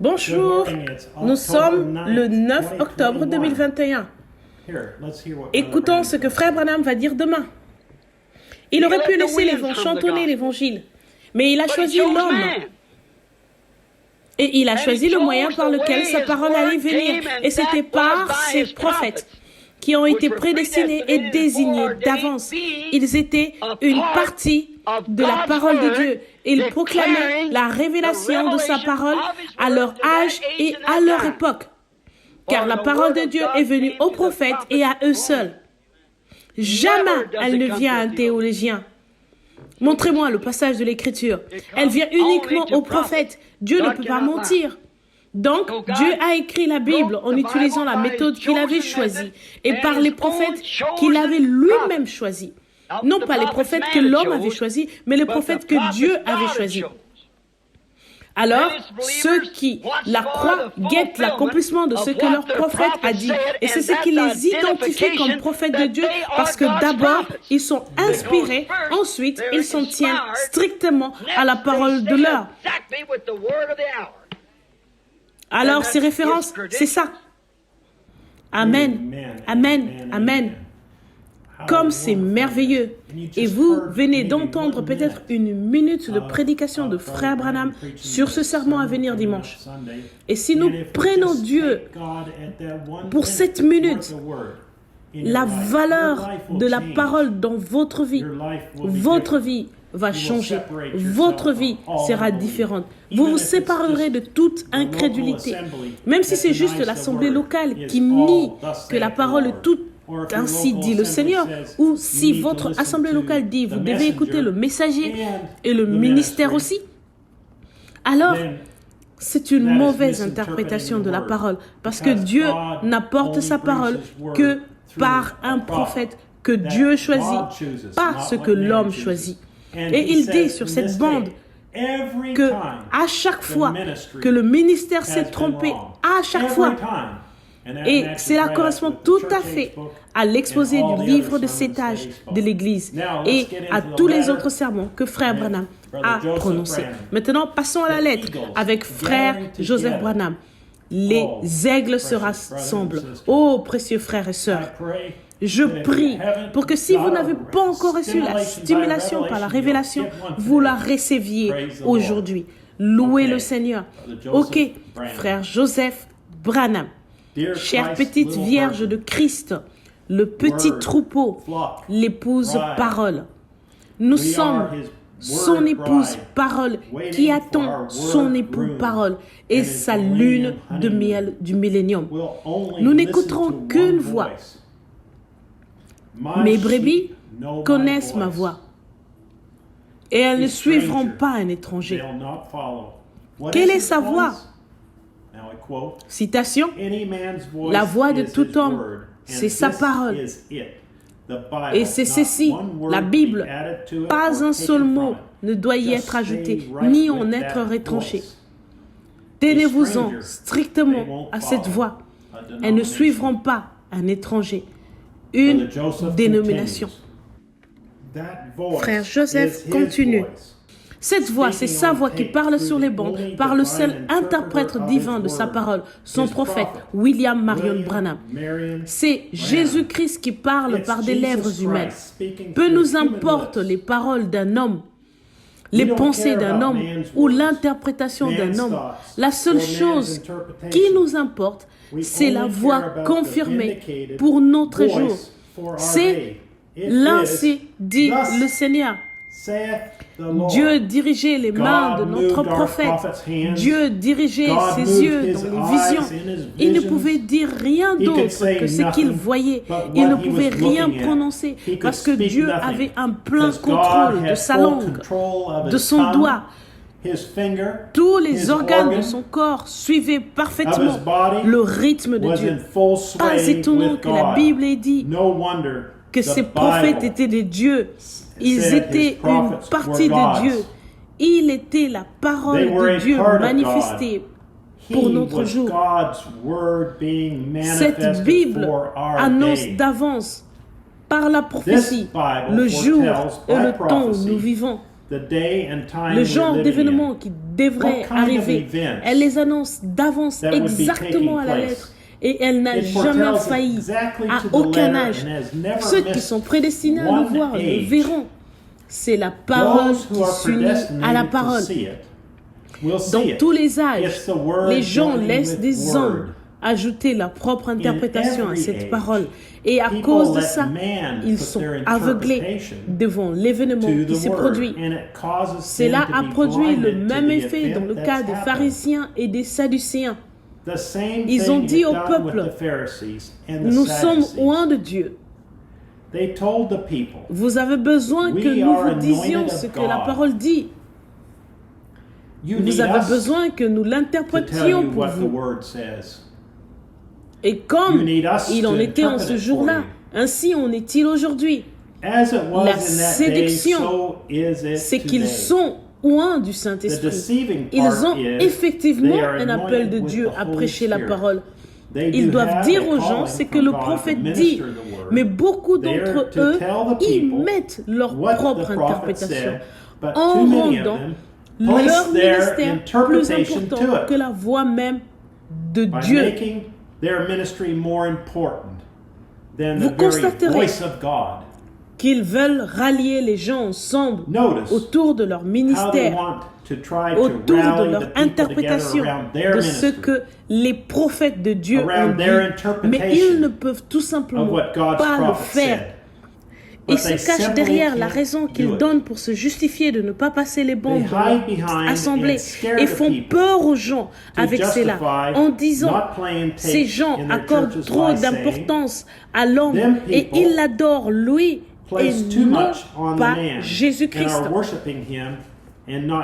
Bonjour, nous sommes le 9 octobre 2021. Écoutons ce que Frère Branham va dire demain. Il aurait pu laisser les vents chantonner l'évangile, mais il a choisi l'homme. Et il a choisi le moyen par lequel sa parole allait venir. Et c'était par ses prophètes qui ont été prédestinés et désignés d'avance. Ils étaient une partie de la parole de Dieu. Ils proclamaient la révélation de sa parole à leur âge et à leur époque. Car la parole de Dieu est venue aux prophètes et à eux seuls. Jamais elle ne vient à un théologien. Montrez-moi le passage de l'Écriture. Elle vient uniquement aux prophètes. Dieu ne peut pas mentir. Donc, Dieu a écrit la Bible en utilisant la méthode qu'il avait choisie et par les prophètes qu'il avait lui-même choisis. Non pas les prophètes que l'homme avait choisis, mais les prophètes que Dieu avait choisis. Alors, ceux qui la croient guettent l'accomplissement de ce que leur prophète a dit. Et c'est ce qui les identifie comme prophètes de Dieu, parce que d'abord, ils sont inspirés, ensuite, ils s'en tiennent strictement à la parole de l'heure. Alors, ces références, c'est ça. Amen, amen, amen. Comme c'est merveilleux. Et vous venez d'entendre peut-être une minute de prédication de Frère Branham sur ce sermon à venir dimanche. Et si nous prenons Dieu pour cette minute, la valeur de la parole dans votre vie va changer. Votre vie sera différente. Vous vous séparerez de toute incrédulité. Même si c'est juste l'assemblée locale qui nie que la parole est toute ainsi dit le Seigneur, ou si votre assemblée locale dit vous devez écouter le messager et le ministère aussi, alors c'est une mauvaise interprétation de la parole, parce que Dieu n'apporte sa parole que par un prophète que Dieu choisit, pas ce que l'homme choisit. Et il dit sur cette bande que à chaque fois que le ministère s'est trompé, à chaque fois, et cela correspond tout à fait à l'exposé du livre de Sétage de l'Église et à tous les autres sermons que Frère Branham a prononcés. Maintenant, passons à la lettre avec Frère Joseph Branham. Les aigles se rassemblent. Oh, précieux frères et sœurs, je prie pour que si vous n'avez pas encore reçu la stimulation par la révélation, vous la receviez aujourd'hui. Louez le Seigneur. Ok, Frère Joseph Branham. Chère petite Vierge de Christ, le petit troupeau, l'épouse parole. Nous sommes son épouse parole qui attend son époux parole et sa lune de miel du millénium. Nous n'écouterons qu'une voix. Mes brebis connaissent ma voix et elles ne suivront pas un étranger. Quelle est sa voix? Citation, la voix de tout homme, c'est sa parole. Et c'est ceci, la Bible, pas un seul mot ne doit y être ajouté, ni en être retranché. Tenez-vous-en strictement à cette voix. Elles ne suivront pas un étranger, une dénomination. Frère Joseph continue. Cette voix, c'est sa voix qui parle sur les bancs par le seul interprète divin de sa parole, son prophète, William Marion Branham. C'est Jésus-Christ qui parle par des lèvres humaines. Peu nous importe les paroles d'un homme, les pensées d'un homme ou l'interprétation d'un homme. La seule chose qui nous importe, c'est la voix confirmée pour notre jour. C'est l'ainsi dit le Seigneur. Dieu dirigeait les mains de notre prophète. Dieu dirigeait ses yeux dans les visions. Il ne pouvait dire rien d'autre que ce qu'il voyait. Il ne pouvait rien prononcer parce que Dieu avait un plein contrôle de sa langue, de son doigt. Tous les organes de son corps suivaient parfaitement le rythme de Dieu. Pas étonnant que la Bible ait dit que ces prophètes étaient des dieux. Ils étaient une partie de Dieu. Il était la parole de Dieu manifestée pour notre jour. Cette Bible annonce d'avance par la prophétie le jour et le temps où nous vivons. le genre d'événements qui devraient arriver. Elle les annonce d'avance exactement à la lettre. Et elle n'a jamais failli à aucun âge. Ceux qui sont prédestinés à le voir le verront. C'est la parole qui s'unit à la parole. Dans tous les âges, les gens laissent des hommes ajouter leur propre interprétation à cette parole. Et à cause de ça, ils sont aveuglés devant l'événement qui s'est produit. Cela a produit le même effet dans le cas des pharisiens et des sadducéens. Ils ont dit au peuple, nous sommes loin de Dieu. Vous avez besoin que nous vous disions ce que la parole dit. Vous avez besoin que nous l'interprétions pour vous. Et comme il en était en ce jour-là, ainsi en est-il aujourd'hui. La séduction, c'est qu'ils sont loin du Saint-Esprit. Ils ont effectivement un appel de Dieu à prêcher la parole. Ils doivent dire aux gens ce que le prophète dit. Mais beaucoup d'entre eux y mettent leur propre interprétation en rendant leur ministère plus important que la voix même de Dieu. Vous constaterez qu'ils veulent rallier les gens ensemble autour de leur ministère, autour de leur interprétation de ce que les prophètes de Dieu ont dit, mais ils ne peuvent tout simplement pas le faire. Ils se cachent derrière la raison qu'ils donnent pour se justifier de ne pas passer les bandes dans l'assemblée et font peur aux gens avec cela en disant ces gens accordent trop d'importance à l'homme et ils l'adorent lui et non pas Jésus-Christ.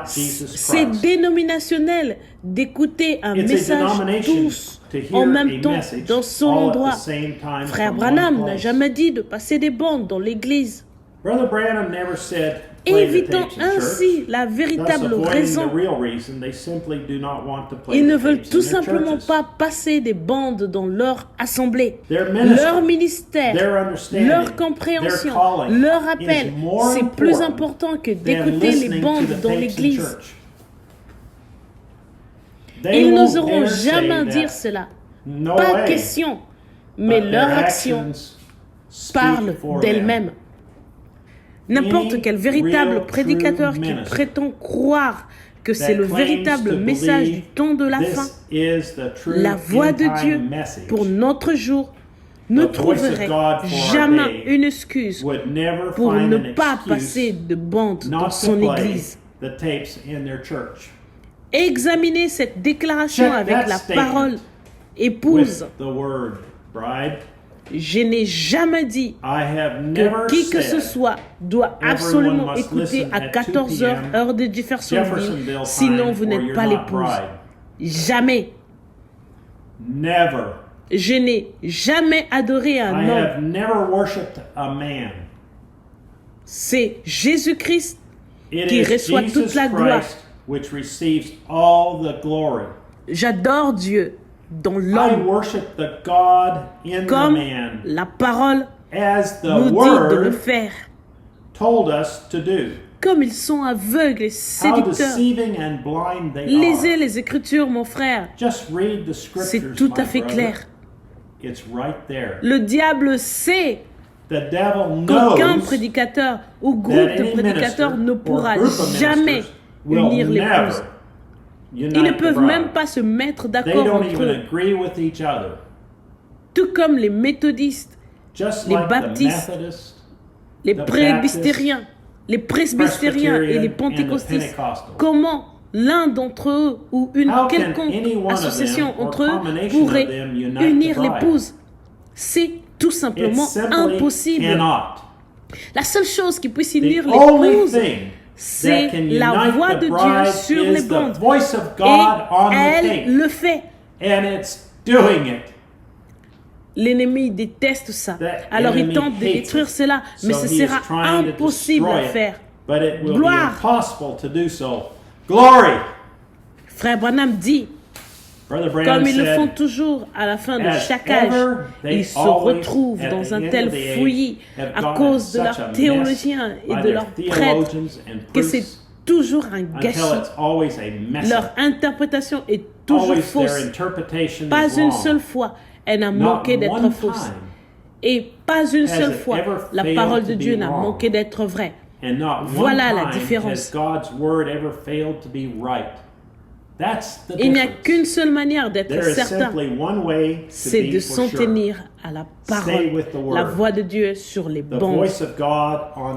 C'est dénominationnel d'écouter un message tous en même temps dans son endroit. Frère Branham n'a jamais dit de passer des bandes dans l'église. Évitant ainsi la véritable raison. Ils ne veulent tout simplement pas passer des bandes dans leur assemblée. Leur ministère, leur compréhension, leur appel, c'est plus important que d'écouter les bandes dans l'église. Ils n'oseront jamais dire cela. Pas question. Mais leur action parle d'elle-même. N'importe quel véritable prédicateur qui prétend croire que c'est le véritable message du temps de la fin, la voix de Dieu pour notre jour, ne trouverait jamais une excuse pour ne pas passer de bande dans son église. Examinez cette déclaration avec la parole, épouse. Je n'ai jamais dit que qui que ce soit doit absolument écouter à 14 heures, heure de Jeffersonville, sinon vous n'êtes pas l'épouse. Jamais. Je n'ai jamais adoré un homme. C'est Jésus-Christ qui reçoit toute la gloire. J'adore Dieu dans l'homme, comme la parole nous dit de le faire. Comme ils sont aveugles et séducteurs. Lisez les Écritures, mon frère. C'est tout à fait clair. Le diable sait qu'aucun prédicateur ou groupe de prédicateurs ne pourra jamais unir l'épouse. Ils ne peuvent même pas se mettre d'accord entre eux. Tout comme les méthodistes, les baptistes, les presbytériens, et les pentecôtistes. Comment l'un d'entre eux ou une quelconque association entre eux pourrait unir l'épouse? C'est tout simplement impossible. La seule chose qui puisse unir l'épouse, c'est la voix de Dieu sur les bandes. Et elle le fait. L'ennemi déteste ça. Alors il tente de détruire cela, mais ce sera impossible à faire. Gloire. Frère Branham dit, Comme ils le font toujours à la fin de chaque âge, ils se retrouvent dans un tel fouillis à cause de leurs théologiens et de leurs prêtres que c'est toujours un gâchis. Leur interprétation est toujours fausse. Pas une seule fois, elle n'a manqué d'être fausse. Et pas une seule fois, la parole de Dieu n'a manqué d'être vraie. Voilà la différence. Il n'y a qu'une seule manière d'être certain, c'est de s'en tenir à la parole, la voix de Dieu sur les bancs.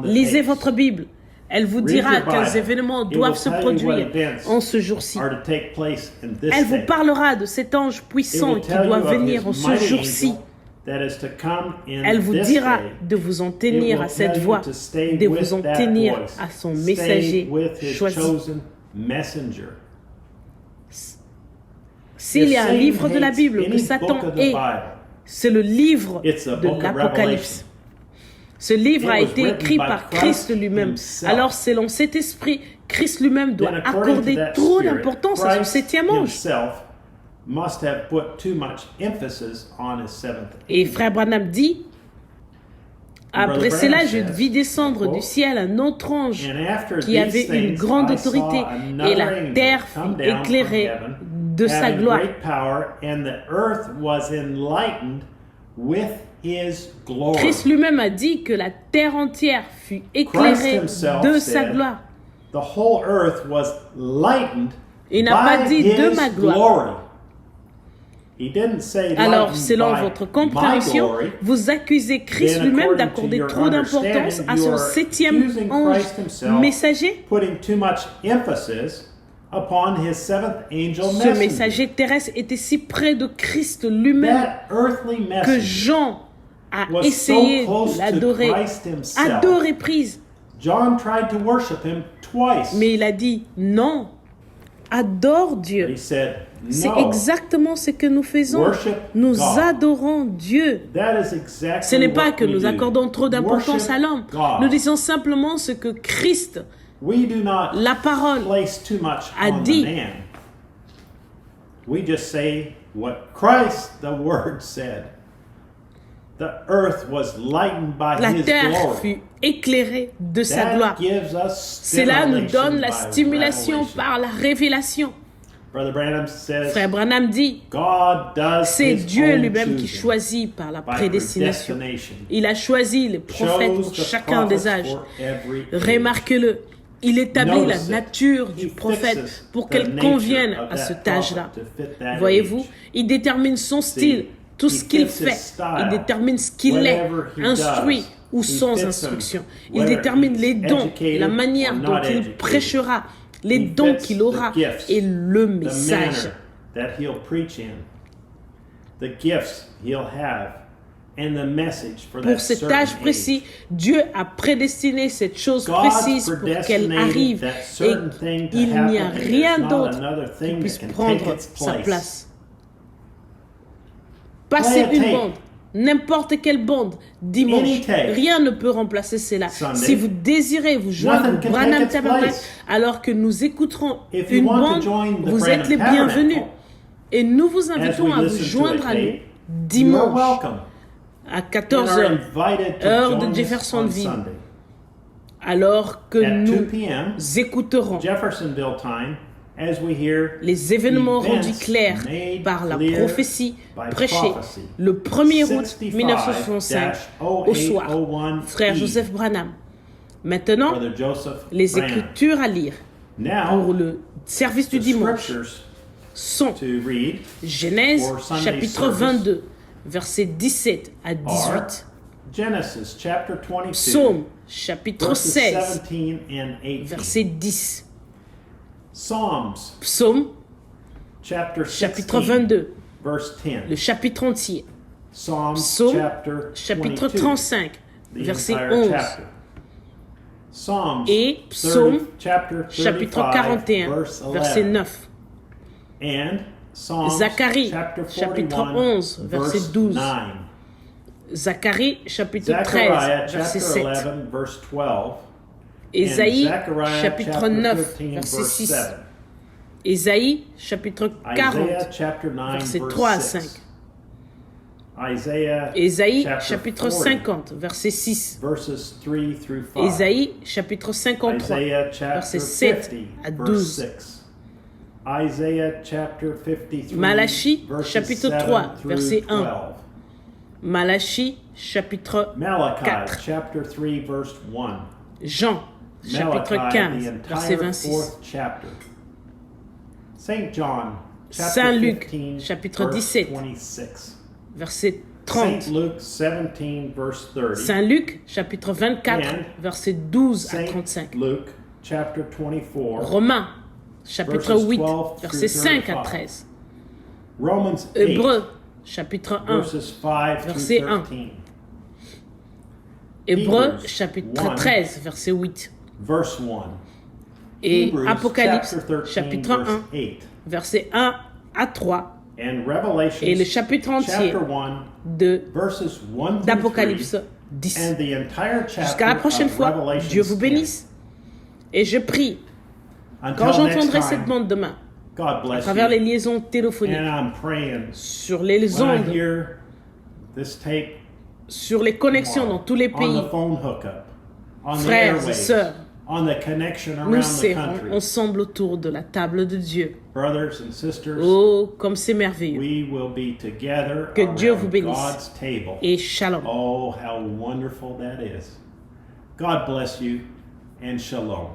Lisez votre Bible. Elle vous dira quels événements doivent se produire en ce jour-ci. Elle vous parlera de cet ange puissant qui doit venir en ce jour-ci. Elle vous dira de vous en tenir à cette voix, de vous en tenir à son messager choisi. S'il y a un livre de la Bible que Satan hait, c'est le livre de l'Apocalypse. Ce livre a été écrit par Christ lui-même. Alors, selon cet esprit, Christ lui-même doit accorder trop d'importance à son septième ange. Et Frère Branham dit, après cela, je vis descendre du ciel un autre ange qui avait une grande autorité et la terre fut éclairée de sa gloire. Christ lui-même a dit que la terre entière fut éclairée de sa gloire. Il n'a pas dit de ma gloire. Alors, selon votre compréhension, vous accusez Christ lui-même d'accorder trop d'importance à son septième ange messager. Ce messager terrestre était si près de Christ lui-même que Jean a essayé de l'adorer à deux reprises. Mais il a dit non, adore Dieu. C'est exactement ce que nous faisons. Nous adorons Dieu. Ce n'est pas que nous accordons trop d'importance à l'homme. Nous disons simplement ce que Christ, la parole, a dit. We just say what Christ, the Word, said. The earth was lightened by La His terre glory. fut éclairée de sa That gloire. gives us Cela nous stimulation donne la by stimulation revelation. par la révélation. Brother Branham says, Frère Branham dit, God does c'est His Dieu own lui-même qui choosing choisit par la by prédestination. predestination. Il a choisi les prophètes pour Chose the chacun des prophets âges. for every age. Remarquez-le, il établit la Notice it. nature du He prophète fixes pour the qu'elle nature convienne of à that cet âge-là. prophet to fit that Voyez-vous, age. il détermine son style, tout ce he qu'il fits his fait. style. Il détermine ce qu'il est, Whatever he instruit does, ou he sans fits them. instruction. Il Whether détermine he's les dons, educated la manière or dont not il educated. prêchera, les He dons fits qu'il aura the gifts, et le the message. manner that he'll preach in, the gifts he'll have, and the message for that Pour cet certain âge age. précis, Dieu a prédestiné cette chose God's précise pour qu'elle predestinated arrive that et certain thing to il n'y a happen, and rien there's not d'autre another qui thing puisse that can prendre take its sa place. place. Passez Play a une tape. bande, n'importe quelle bande, dimanche, Any tape. rien ne peut remplacer cela. Sunday. Si vous désirez vous joindre Nothing au can Branham take its Tabernacle, place. alors que nous écouterons If you une want to bande, join the vous êtes les Branham bienvenus. Tabernacle, Et nous vous as invitons we à vous listen to joindre a à nous tape, you are dimanche welcome. à And 14 are heures, invited to heure join de us on Jeffersonville, Sunday. alors que At 2 nous p.m. écouterons Jeffersonville time, as we hear les événements events rendus clairs made par la clear prophétie by prêchée prophecy. le 1er août 1965 au soir. 65-0801 Frère Joseph Branham. Maintenant, Brother Joseph les Branham. Écritures à lire Now, pour le service du the dimanche scriptures sont to read Genèse for Sunday chapitre service 22, versets 17 à are 18. Genesis chapter 22, Psaume chapitre verses 16, 17 and 18. verset 10. Psalms Psaume chapter 16, chapitre 22, verse 10. le chapitre entier. Psalms Psaume chapter chapitre 22, 35, the verset entire 11. chapter. Psalms Et Psaume 30, chapter chapitre 35, 41, verse 11. verset 9. And Psalms Zacharie, chapter chapitre 41, 11, verset verse 12. 9. Zacharie chapitre 13, Zechariah verset chapter 7. 11, verse 12. Ésaïe and Zechariah chapitre chapter 9, 13, verset verse 6. 7. Ésaïe, chapitre 40, Isaiah chapter 9, versets verse 3 à 6. 5. Ésaïe Ésaïe, chapitre 50, verset 6. verses 3 through 5. Ésaïe, chapitre 53, Isaiah chapter versets 7 50, à verse 12. 6. Isaiah chapter 53, Malachie, verses chapitre 7 3, through verset 1. 12. Malachie, chapitre Malachi 4. chapter 3, verse 1. Jean, chapitre Malachi, 15, the verset entire 26. fourth chapter. Saint John, chapter Saint Luc, 15, chapitre verse 17. 26. Verset Saint 30. Luke 17, verse 30. Saint Luc, chapitre 24, And verset 12 à Saint 35. Luke chapter 24. Romains, chapitre Verses 8, 12 verset through 5 à 35. 13. Romans 8, Hébreux, chapitre 1, verses 5 verset through 1. 13. Hébreux, Hebrews chapitre 1, 13, verset 8. Verse 1. Et Hebrews Apocalypse, chapter 13, chapitre verse 1, 8. verset 1 à 3. And Revelation Et le chapitre entier chapter 1, de verses 1 through d'Apocalypse 3, 10. and the entire chapter Jusqu'à la prochaine of fois, Revelation Dieu vous 10. bénisse. Et je prie, Until quand next j'entendrai time, cette bande demain, God à bless travers les you. liaisons téléphoniques, And I'm praying sur les when I ondes, hear this tape sur les connexions dans tous les on pays, the phone hookup, on the frères et airwaves, sœurs, on the connection nous around the serrons country. ensemble autour de la table de Dieu. Brothers and sisters, Oh, comme c'est merveilleux. we will be together Que Dieu vous around bénisse. God's table. Et shalom. Oh, how wonderful that is. God bless you and shalom.